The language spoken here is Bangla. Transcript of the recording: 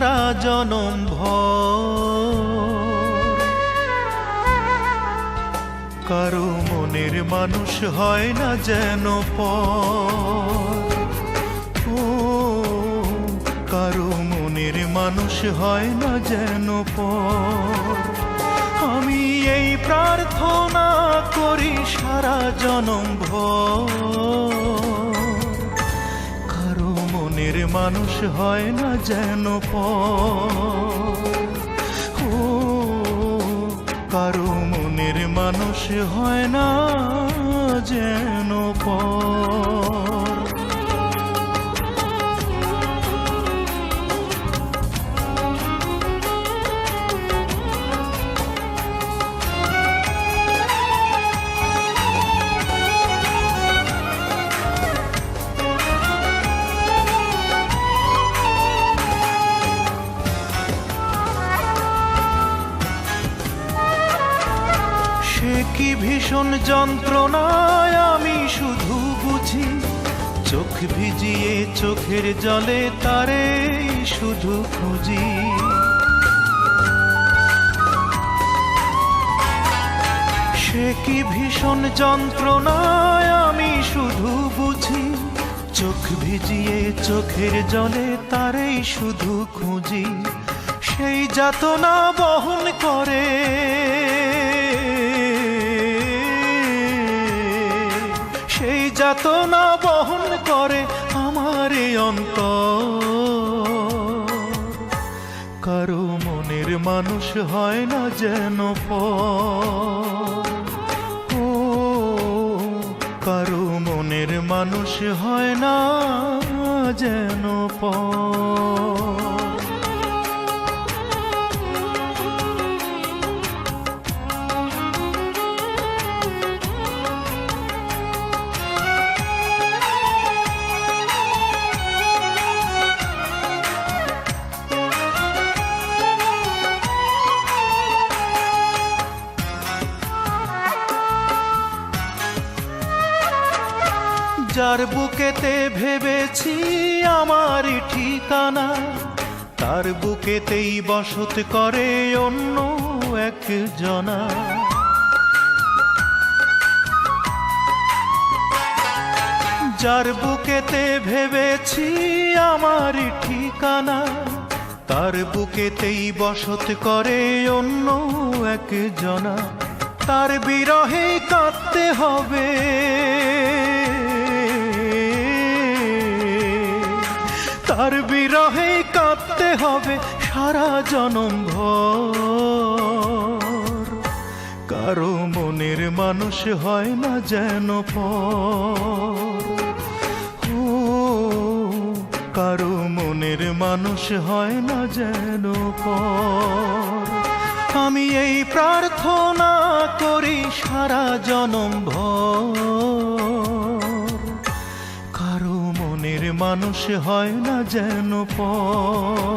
সারা জনম ভর। কারো মনের মানুষ হয় না যেন পর। ও কারো মনের মানুষ হয় না যেন পর। আমি এই প্রার্থনা করি সারা জনম ভর। কারো মনের মানুষ হয় না যেন পর। ও কারো মনের মানুষ হয় না যেন পর। সে কি ভীষণ যন্ত্রণায় আমি শুধু বুঝি। চোখ ভিজিয়ে চোখের জলে তারে শুধু খুঁজি। সে কি ভীষণ যন্ত্রণায় আমি শুধু বুঝি। চোখ ভিজিয়ে চোখের জলে তারেই শুধু খুঁজি। সেই যাতনা বহন করে সেই যাতনা বহন করে আমার অন্তর। কারো মনের মানুষ হয় না যেন পর। ও কারো মনের মানুষ হয় না যেন পর। যার বুকেতে ভেবেছি আমার ঠিকানা, তার বুকেতেই বসত করে অন্য একজনা। যার বুকেতে ভেবেছি আমার ঠিকানা, তার বুকেতেই বসত করে অন্য একজনা। তার বিরহে কাঁদতে হবে, তার বিরহে কাঁদতে হবে সারা জনম ভর। কারো মনের মানুষ হয় না যেন পর। ও কারো মনের মানুষ হয় না যেন পর। আমি এই প্রার্থনা করি সারা জনম ভর। কারো মনের মানুষ হয় না যেন পর।